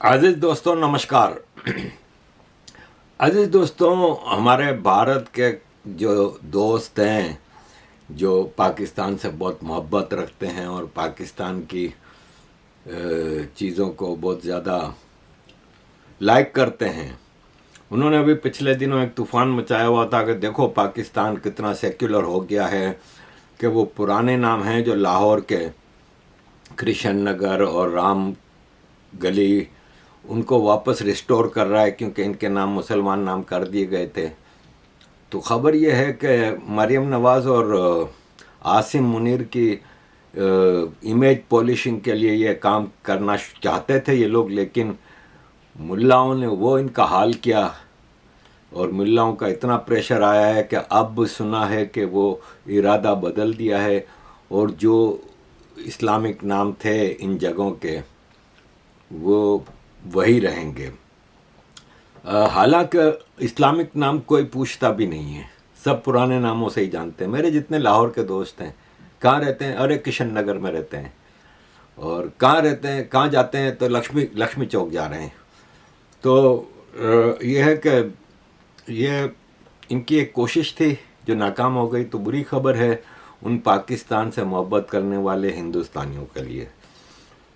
अजीज दोस्तों नमस्कार। अजीज दोस्तों, हमारे भारत के जो दोस्त हैं जो पाकिस्तान से बहुत मोहब्बत रखते हैं और पाकिस्तान की चीज़ों को बहुत ज़्यादा लाइक करते हैं, उन्होंने अभी पिछले दिनों एक तूफ़ान मचाया हुआ था कि देखो पाकिस्तान कितना सेक्युलर हो गया है, कि वो पुराने नाम हैं जो लाहौर के कृष्ण नगर और राम गली उनको वापस रिस्टोर कर रहा है, क्योंकि इनके नाम मुसलमान नाम कर दिए गए थे। तो ख़बर यह है कि मरियम नवाज़ और आसिम मुनीर की इमेज पॉलिशिंग के लिए ये काम करना चाहते थे ये लोग, लेकिन मुल्लाओं ने वो इनका हाल किया और मुल्लाओं का इतना प्रेशर आया है कि अब सुना है कि वो इरादा बदल दिया है और जो इस्लामिक नाम थे इन जगहों के वो वही रहेंगे। हालांकि इस्लामिक नाम कोई पूछता भी नहीं है, सब पुराने नामों से ही जानते हैं। मेरे जितने लाहौर के दोस्त हैं, कहाँ रहते हैं? अरे किशन नगर में रहते हैं। और कहाँ रहते हैं, कहाँ जाते हैं? तो लक्ष्मी चौक जा रहे हैं। तो ये है कि ये इनकी एक कोशिश थी जो नाकाम हो गई। तो बुरी खबर है उन पाकिस्तान से मोहब्बत करने वाले हिंदुस्तानियों के लिए।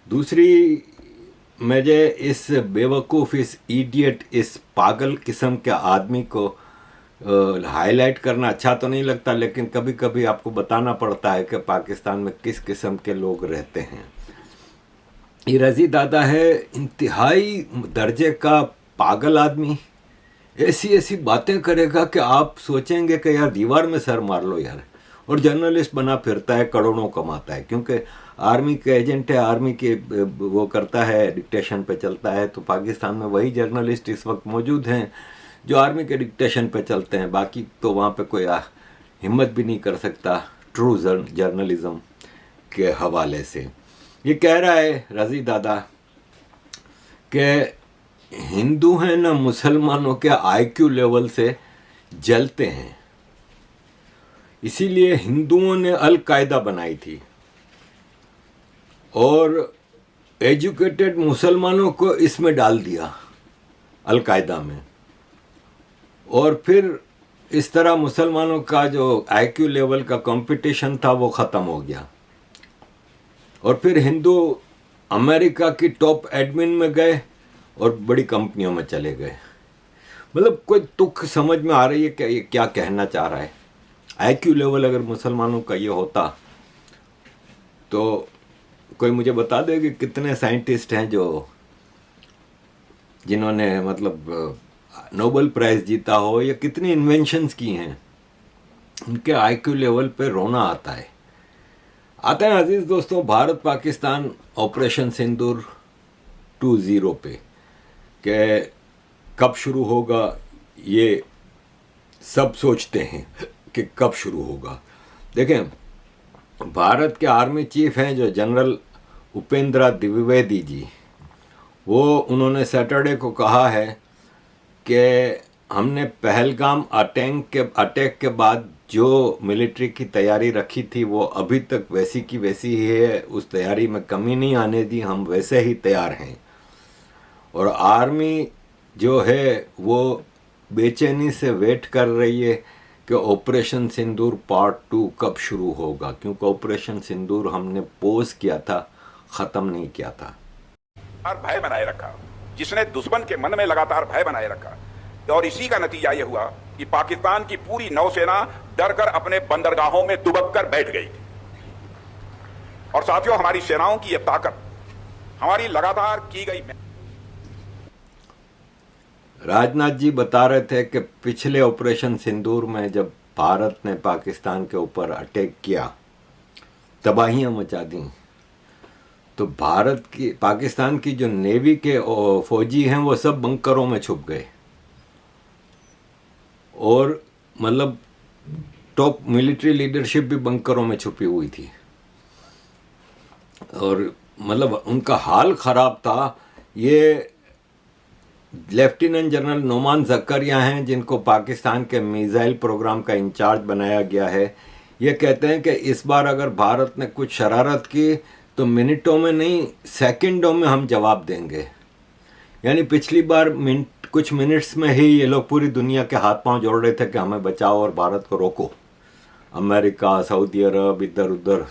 दूसरी, मुझे इस बेवकूफ़, इस इडियट, इस पागल किस्म के आदमी को हाईलाइट करना अच्छा तो नहीं लगता, लेकिन कभी कभी आपको बताना पड़ता है कि पाकिस्तान में किस किस्म के लोग रहते हैं। ये रज़ी दादा है, इंतहाई दर्जे का पागल आदमी। ऐसी ऐसी बातें करेगा कि आप सोचेंगे कि यार दीवार में सर मार लो यार। और जर्नलिस्ट बना फिरता है, करोड़ों कमाता है, क्योंकि आर्मी के एजेंट है, आर्मी के वो करता है, डिक्टेशन पे चलता है। तो पाकिस्तान में वही जर्नलिस्ट इस वक्त मौजूद हैं जो आर्मी के डिक्टेशन पे चलते हैं। बाकी तो वहाँ पे कोई हिम्मत भी नहीं कर सकता ट्रू जर्नलिज्म के हवाले से। ये कह रहा है रज़ी दादा कि हिंदू हैं ना मुसलमानों के आईक्यू लेवल से जलते हैं, इसीलिए हिंदुओं ने अल कायदा बनाई थी और एजुकेटेड मुसलमानों को इसमें डाल दिया, अल कायदा में। और फिर इस तरह मुसलमानों का जो आईक्यू लेवल का कंपटीशन था वो ख़त्म हो गया। और फिर हिंदू अमेरिका की टॉप एडमिन में गए और बड़ी कंपनियों में चले गए। मतलब कोई तुक समझ में आ रही है कि ये क्या कहना चाह रहा है? आईक्यू लेवल अगर मुसलमानों का ये होता तो कोई मुझे बता दे कि कितने साइंटिस्ट हैं जिन्होंने मतलब नोबेल प्राइज़ जीता हो या कितनी इन्वेंशंस की हैं, उनके आईक्यू लेवल पे रोना आता है। आते हैं अजीज़ दोस्तों भारत पाकिस्तान ऑपरेशन सिंदूर 2.0 पे, कि कब शुरू होगा ये सब सोचते हैं कि कब शुरू होगा। देखें, भारत के आर्मी चीफ हैं जो जनरल उपेंद्र द्विवेदी जी, वो उन्होंने सैटरडे को कहा है कि हमने पहलगाम अटैक के बाद जो मिलिट्री की तैयारी रखी थी वो अभी तक वैसी की वैसी ही है, उस तैयारी में कमी नहीं आने दी, हम वैसे ही तैयार हैं। और आर्मी जो है वो बेचैनी से वेट कर रही है कि ऑपरेशन सिंदूर पार्ट 2 कब शुरू होगा, क्योंकि ऑपरेशन सिंदूर हमने पोज किया था, ख़त्म नहीं किया था। और भय बनाए रखा, जिसने दुश्मन के मन में लगातार भय बनाए रखा, और इसी का नतीजा यह हुआ कि पाकिस्तान की पूरी नौसेना डरकर अपने बंदरगाहों में दुबक कर बैठ गई थी। और साथियों, हमारी सेनाओं की यह ताकत, हमारी लगातार की गई। राजनाथ जी बता रहे थे कि पिछले ऑपरेशन सिंदूर में जब भारत ने पाकिस्तान के ऊपर अटैक किया, तबाहियां मचा दी, तो पाकिस्तान की जो नेवी के फौजी हैं वो सब बंकरों में छुप गए। और मतलब टॉप मिलिट्री लीडरशिप भी बंकरों में छुपी हुई थी और मतलब उनका हाल ख़राब था। ये लेफ्टिनेंट जनरल नोमान ज़करिया हैं जिनको पाकिस्तान के मिसाइल प्रोग्राम का इंचार्ज बनाया गया है। ये कहते हैं कि इस बार अगर भारत ने कुछ शरारत की तो मिनटों में नहीं, सेकंडों में हम जवाब देंगे। यानी पिछली बार कुछ मिनट्स में ही ये लोग पूरी दुनिया के हाथ पांव जोड़ रहे थे कि हमें बचाओ और भारत को रोको। अमेरिका, सऊदी अरब, इधर उधर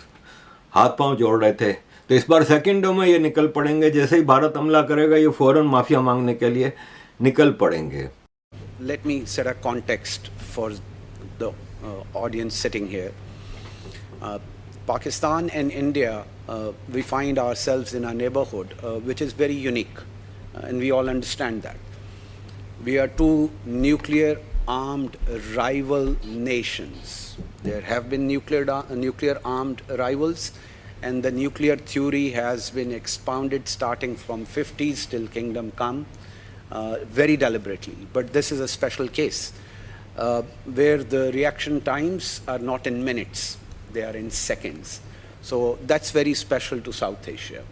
हाथ पांव जोड़ रहे थे। तो इस बार सेकंडों में ये निकल पड़ेंगे, जैसे ही भारत हमला करेगा ये फौरन माफिया मांगने के लिए निकल पड़ेंगे। Let me set a context for the audience sitting here. Pakistan and India, we find ourselves in a neighborhood which is very unique, and we all understand that. We are two nuclear armed rival nations. There have been nuclear armed rivals, and the nuclear theory has been expounded starting from 50s till kingdom come, very deliberately. But this is a special case where the reaction times are not in minutes, they are in seconds. So that's very special to South Asia,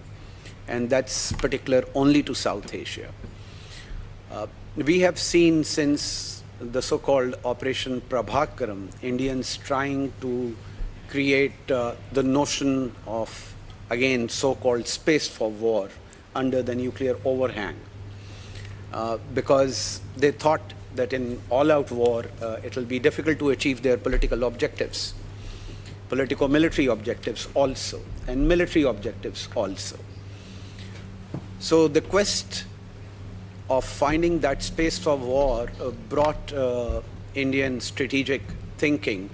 and that's particular only to South Asia. We have seen since the so-called Operation Prabhakaram, Indians trying to create the notion of, again, so-called space for war under the nuclear overhang, because they thought that in all-out war it will be difficult to achieve their political objectives, politico-military objectives also, and military objectives also. So the quest of finding that space for war brought Indian strategic thinking,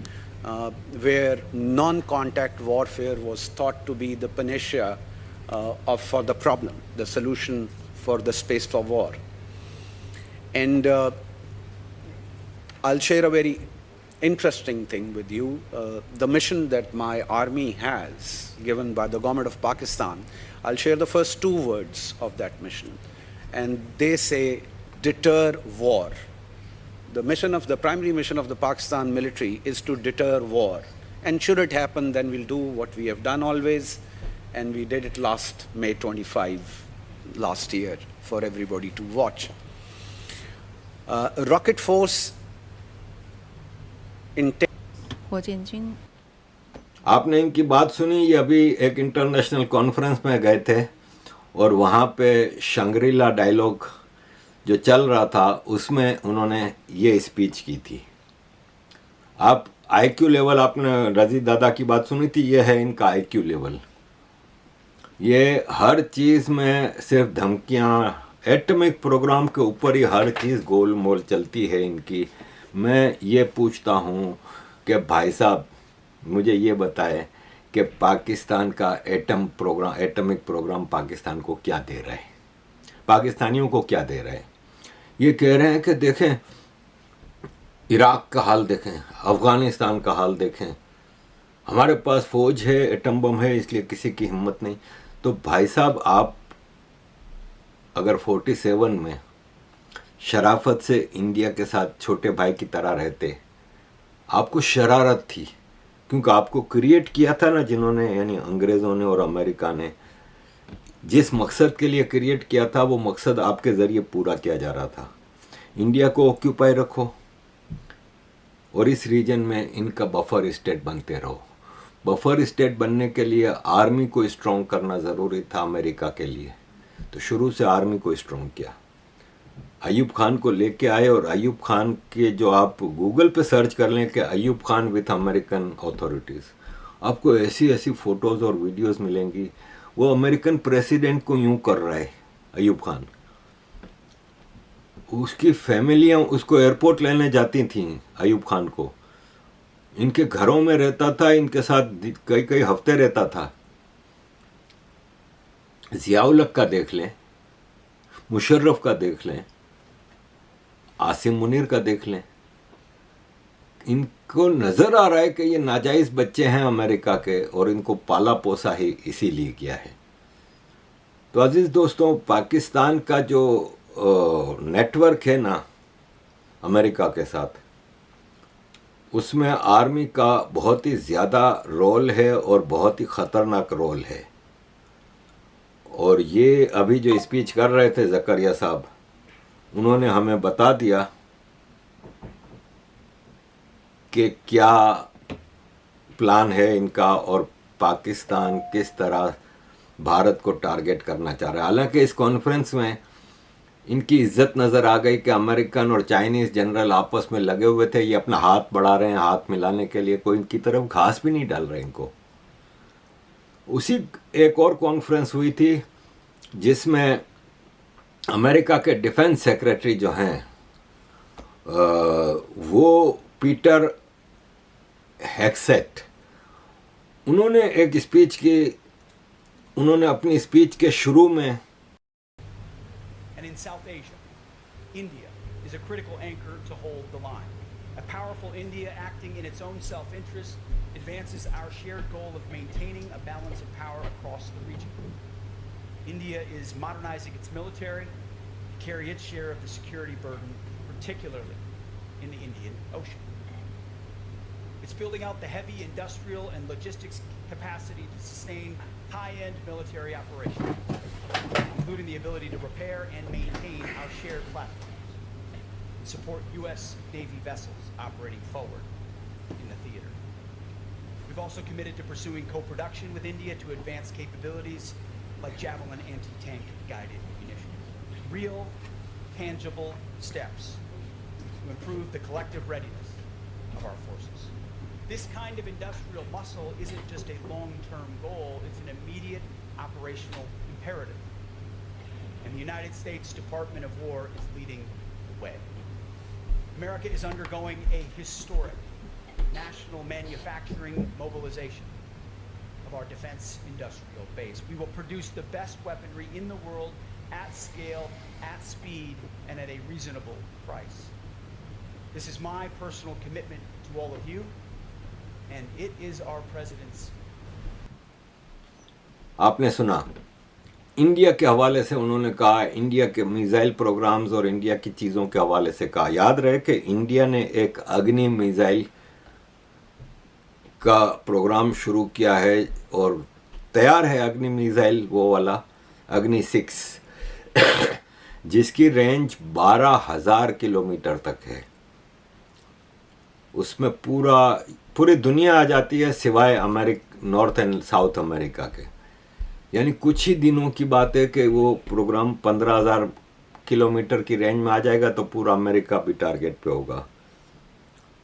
where non-contact warfare was thought to be the panacea for the problem, the solution for the space for war. And I'll share a very interesting thing with you. The mission that my army has given by the government of Pakistan, I'll share the first two words of that mission. And they say, deter war. The primary mission of the Pakistan military is to deter war. And should it happen, then we'll do what we have done always. And we did it last May 25, last year, for everybody to watch. Rocket Force in... आपने इनकी बात सुनी। ये अभी एक international conference में गए थे और वहाँ पे शंग्रीला डायलॉग जो चल रहा था उसमें उन्होंने ये स्पीच की थी। आप आईक्यू लेवल, आपने रजीद दादा की बात सुनी थी, ये है इनका आईक्यू लेवल। ये हर चीज़ में सिर्फ धमकियाँ, एटॉमिक प्रोग्राम के ऊपर ही हर चीज़ गोल मोल चलती है इनकी। मैं ये पूछता हूँ कि भाई साहब मुझे ये बताए कि पाकिस्तान का एटॉमिक प्रोग्राम पाकिस्तान को क्या दे रहा है, पाकिस्तानियों को क्या दे रहा है। ये कह रहे हैं कि देखें इराक का हाल देखें, अफ़गानिस्तान का हाल देखें, हमारे पास फ़ौज है, एटम बम है, इसलिए किसी की हिम्मत नहीं। तो भाई साहब आप अगर 47 में शराफत से इंडिया के साथ छोटे भाई की तरह रहते, आपको शरारत थी क्योंकि आपको क्रिएट किया था ना जिन्होंने, यानी अंग्रेज़ों ने और अमेरिका ने। जिस मकसद के लिए क्रिएट किया था वो मकसद आपके ज़रिए पूरा किया जा रहा था। इंडिया को ऑक्यूपाई रखो और इस रीजन में इनका बफर स्टेट बनते रहो। बफर स्टेट बनने के लिए आर्मी को स्ट्रॉन्ग करना ज़रूरी था अमेरिका के लिए, तो शुरू से आर्मी को स्ट्रॉन्ग किया। अयूब खान को लेके आए और अयूब खान के जो आप गूगल पे सर्च कर लें कि Ayub Khan with American authorities, आपको ऐसी ऐसी फ़ोटोज़ और वीडियोस मिलेंगी। वो अमेरिकन प्रेसिडेंट को यूं कर रहा है अयूब खान, उसकी फैमिलियाँ उसको एयरपोर्ट लेने जाती थीं अयूब खान को, इनके घरों में रहता था, इनके साथ कई कई हफ्ते रहता था। ज़ियाउल-हक का देख लें, मुशर्रफ का देख लें, आसिम मुनीर का देख लें। इनको नज़र आ रहा है कि ये नाजायज़ बच्चे हैं अमेरिका के और इनको पाला पोसा ही इसीलिए किया है। तो अजीज़ दोस्तों, पाकिस्तान का जो नेटवर्क है ना अमेरिका के साथ, उसमें आर्मी का बहुत ही ज़्यादा रोल है और बहुत ही ख़तरनाक रोल है। और ये अभी जो स्पीच कर रहे थे ज़करिया साहब, उन्होंने हमें बता दिया कि क्या प्लान है इनका और पाकिस्तान किस तरह भारत को टारगेट करना चाह रहा है। हालांकि इस कॉन्फ्रेंस में इनकी इज्जत नज़र आ गई कि अमेरिकन और चाइनीज़ जनरल आपस में लगे हुए थे, ये अपना हाथ बढ़ा रहे हैं हाथ मिलाने के लिए, कोई इनकी तरफ घास भी नहीं डाल रहे इनको। उसी एक और कॉन्फ्रेंस हुई थी जिसमें अमेरिका के डिफेंस सेक्रेटरी जो हैं वो पीटर हेक्सेट, उन्होंने एक स्पीच की, उन्होंने अपनी स्पीच के शुरू में And in South Asia, India is a critical anchor to hold the line. A powerful India acting in its own self-interest advances our shared goal of maintaining a balance of power across the region. India is modernizing its military to carry its share of the security burden, particularly in the Indian Ocean. It's building out the heavy industrial and logistics capacity to sustain high-end military operations, including the ability to repair and maintain our shared platforms and support U.S. Navy vessels operating forward in the theater. We've also committed to pursuing co-production with India to advance capabilities like Javelin anti-tank guided munitions. Real, tangible steps to improve the collective readiness of our forces. This kind of industrial muscle isn't just a long-term goal, it's an immediate operational imperative. And the United States Department of War is leading the way. America is undergoing a historic national manufacturing mobilization of our defense industrial base. We will produce the best weaponry in the world at scale, at speed, and at a reasonable price. This is my personal commitment to all of you, and it is our President's. आपने सुना India के हवाले से उन्होंने कहा, India के missile programmes और India की चीज़ों के हवाले से कहा। याद रहे कि इंडिया ने एक अग्नि मिसाइल का प्रोग्राम शुरू किया है और तैयार है अग्नि मिसाइल, वो वाला अग्नि 6 जिसकी रेंज 12,000 किलोमीटर तक है। उसमें पूरी दुनिया आ जाती है सिवाय नॉर्थ एंड साउथ अमेरिका के। यानी कुछ ही दिनों की बात है कि वो प्रोग्राम 15,000 किलोमीटर की रेंज में आ जाएगा तो पूरा अमेरिका भी टारगेट पे होगा।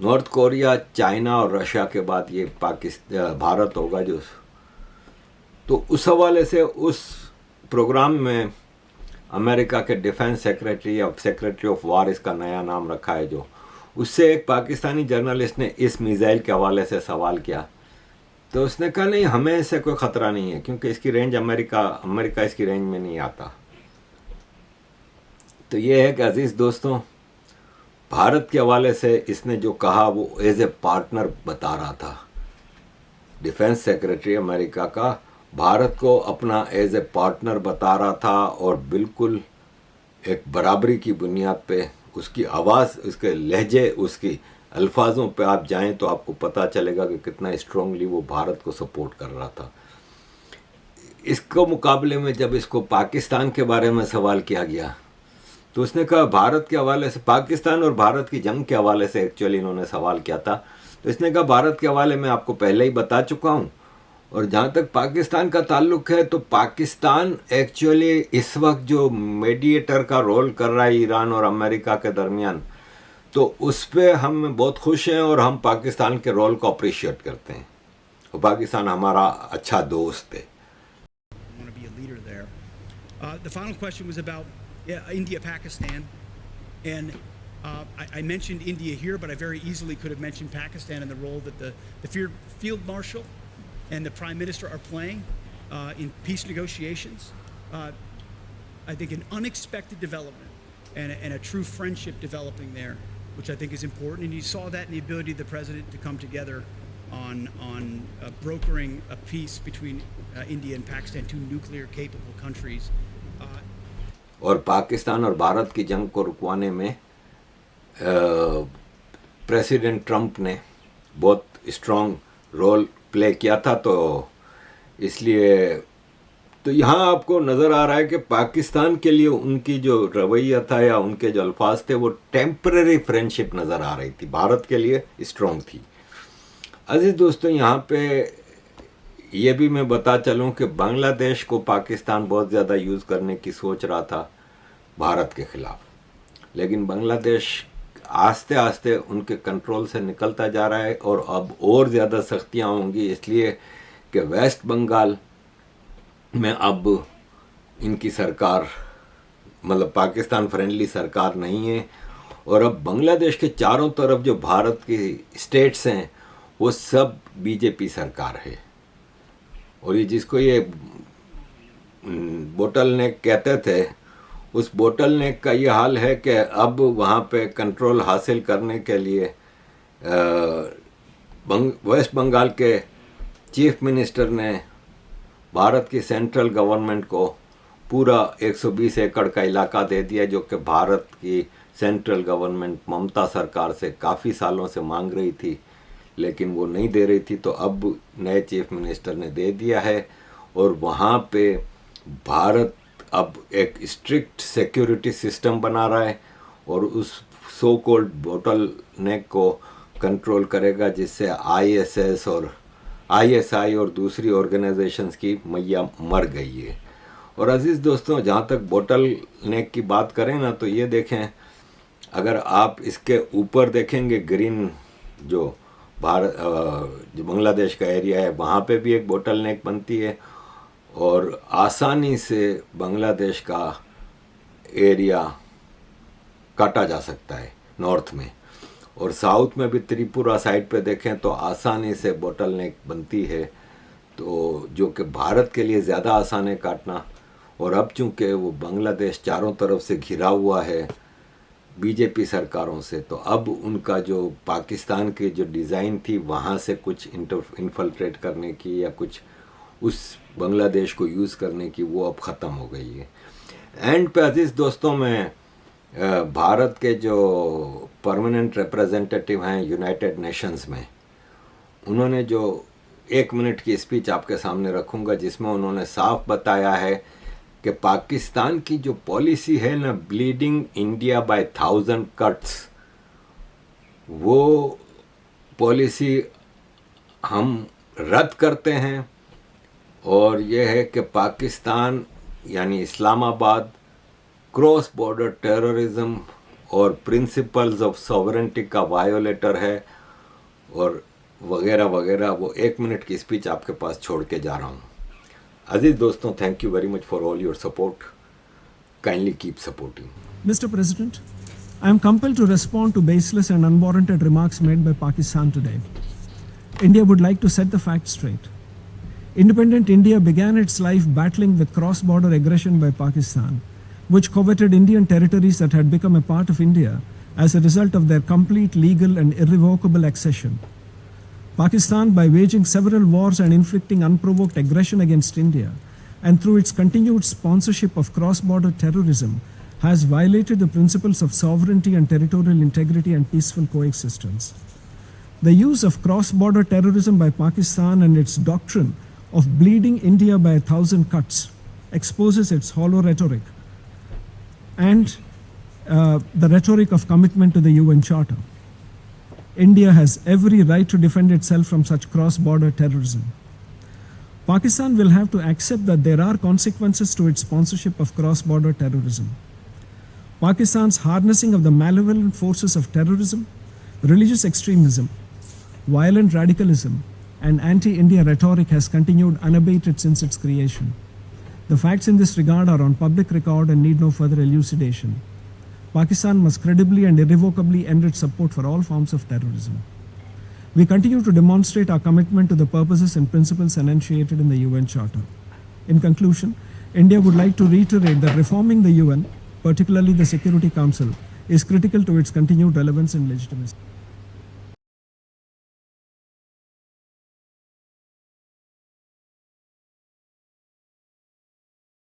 नॉर्थ कोरिया, चाइना और रशिया के बाद ये भारत होगा जो। तो उस हवाले से उस प्रोग्राम में अमेरिका के डिफेंस सेक्रेटरी या सेक्रेटरी ऑफ वार इसका नया नाम रखा है जो, उससे एक पाकिस्तानी जर्नलिस्ट ने इस मिसाइल के हवाले से सवाल किया तो उसने कहा नहीं, हमें इससे कोई ख़तरा नहीं है क्योंकि इसकी रेंज अमेरिका इसकी रेंज में नहीं आता। तो ये है कि अजीज़ दोस्तों, भारत के हवाले से इसने जो कहा वो एज ए पार्टनर बता रहा था। डिफेंस सेक्रेटरी अमेरिका का भारत को अपना एज ए पार्टनर बता रहा था और बिल्कुल एक बराबरी की बुनियाद पे उसकी आवाज़, उसके लहजे, उसकी अल्फाजों पे आप जाएं तो आपको पता चलेगा कि कितना स्ट्रांगली वो भारत को सपोर्ट कर रहा था। इसको मुकाबले में जब इसको पाकिस्तान के बारे में सवाल किया गया तो उसने कहा भारत के हवाले से, पाकिस्तान और भारत की जंग के हवाले से एक्चुअली इन्होंने सवाल किया था। तो इसने कहा भारत के हवाले में आपको पहले ही बता चुका हूँ, और जहाँ तक पाकिस्तान का ताल्लुक़ है तो पाकिस्तान एक्चुअली इस वक्त जो मीडिएटर का रोल कर रहा है ईरान और अमेरिका के दरमियान, तो उस पर हम बहुत खुश हैं और हम पाकिस्तान के रोल को अप्रिशिएट करते हैं और पाकिस्तान हमारा अच्छा दोस्त है। Want to be a leader there. The final question was about India, Pakistan, and I mentioned India here, but I very easily could have mentioned Pakistan and the role that the Field Marshal and the Prime Minister are playing in peace negotiations. I think an unexpected development and a true friendship developing there, which I think is important. And you saw that in the ability of the President to come together on brokering a peace between India and Pakistan, two nuclear capable countries. और पाकिस्तान और भारत की जंग को रुकवाने में president Trump ने बहुत strong role play किया था। तो इसलिए तो यहाँ आपको नज़र आ रहा है कि पाकिस्तान के लिए उनकी जो रवैया था या उनके जो अल्फाज थे वो टेम्परेरी फ्रेंडशिप नज़र आ रही थी, भारत के लिए स्ट्रॉन्ग थी। अजीज़ दोस्तों, यहाँ पे ये भी मैं बता चलूँ कि बांग्लादेश को पाकिस्तान बहुत ज़्यादा यूज़ करने की सोच रहा था, भारत के खिलाफ, लेकिन बांग्लादेश आस्ते आस्ते उनके कंट्रोल से निकलता जा रहा है और अब और ज़्यादा सख्तियाँ होंगी, इसलिए कि वेस्ट बंगाल में अब इनकी सरकार मतलब पाकिस्तान फ्रेंडली सरकार नहीं है और अब बांग्लादेश के चारों तरफ जो भारत की स्टेट्स हैं वो सब बीजेपी सरकार है। और ये जिसको ये बोटल नेक कहते थे, उस बोटल नेक का ये हाल है कि अब वहाँ पे कंट्रोल हासिल करने के लिए वेस्ट बंगाल के चीफ मिनिस्टर ने भारत की सेंट्रल गवर्नमेंट को पूरा 120 एकड़ का इलाका दे दिया, जो कि भारत की सेंट्रल गवर्नमेंट ममता सरकार से काफ़ी सालों से मांग रही थी, लेकिन वो नहीं दे रही थी। तो अब नए चीफ मिनिस्टर ने दे दिया है और वहाँ पे भारत अब एक स्ट्रिक्ट सिक्योरिटी सिस्टम बना रहा है और उस सो कॉल्ड बोटल नेक को कंट्रोल करेगा, जिससे ISS और ISI और दूसरी ऑर्गेनाइजेशंस की मैया मर गई है। और अजीज़ दोस्तों, जहाँ तक बोटल नेक की बात करें ना, तो ये देखें, अगर आप इसके ऊपर देखेंगे ग्रीन जो बांग्लादेश का एरिया है, वहाँ पे भी एक बोटल नेक बनती है और आसानी से बांग्लादेश का एरिया काटा जा सकता है नॉर्थ में। और साउथ में भी त्रिपुरा साइड पे देखें तो आसानी से बोटल नेक बनती है, तो जो कि भारत के लिए ज़्यादा आसान है काटना। और अब चूँकि वो बांग्लादेश चारों तरफ से घिरा हुआ है बीजेपी सरकारों से, तो अब उनका जो पाकिस्तान की जो डिज़ाइन थी वहाँ से कुछ इन्फिल्ट्रेट करने की या कुछ उस बांग्लादेश को यूज़ करने की, वो अब ख़त्म हो गई है। एंड पे अजीज़ दोस्तों, मैं भारत के जो परमानेंट रिप्रेजेंटेटिव हैं यूनाइटेड नेशंस में, उन्होंने जो 1 मिनट की स्पीच आपके सामने रखूँगा, जिसमें उन्होंने साफ बताया है कि पाकिस्तान की जो पॉलिसी है ना, ब्लीडिंग इंडिया बाय 1000 कट्स, वो पॉलिसी हम रद्द करते हैं। और ये है कि पाकिस्तान यानी इस्लामाबाद क्रॉस बॉर्डर टेररिज्म और प्रिंसिपल्स ऑफ सॉवरेंटी का वायोलेटर है और वगैरह वगैरह। वो 1 मिनट की स्पीच आपके पास छोड़ के जा रहा हूँ। अजीज दोस्तों, thank you very much for all your support. Kindly keep supporting. Mr. President, I am compelled to respond to baseless and unwarranted remarks made by Pakistan today. India would like to set the facts straight. Independent India began its life battling with cross-border aggression by Pakistan, which coveted Indian territories that had become a part of India as a result of their complete legal and irrevocable accession. Pakistan, by waging several wars and inflicting unprovoked aggression against India, and through its continued sponsorship of cross-border terrorism, has violated the principles of sovereignty and territorial integrity and peaceful coexistence. The use of cross-border terrorism by Pakistan and its doctrine of bleeding India by 1,000 cuts exposes its hollow rhetoric and the rhetoric of commitment to the UN Charter. India has every right to defend itself from such cross-border terrorism. Pakistan will have to accept that there are consequences to its sponsorship of cross-border terrorism. Pakistan's harnessing of the malevolent forces of terrorism, religious extremism, violent radicalism, and anti-India rhetoric has continued unabated since its creation. The facts in this regard are on public record and need no further elucidation. Pakistan must credibly and irrevocably end its support for all forms of terrorism. We continue to demonstrate our commitment to the purposes and principles enunciated in the UN Charter. In conclusion, India would like to reiterate that reforming the UN, particularly the Security Council, is critical to its continued relevance and legitimacy.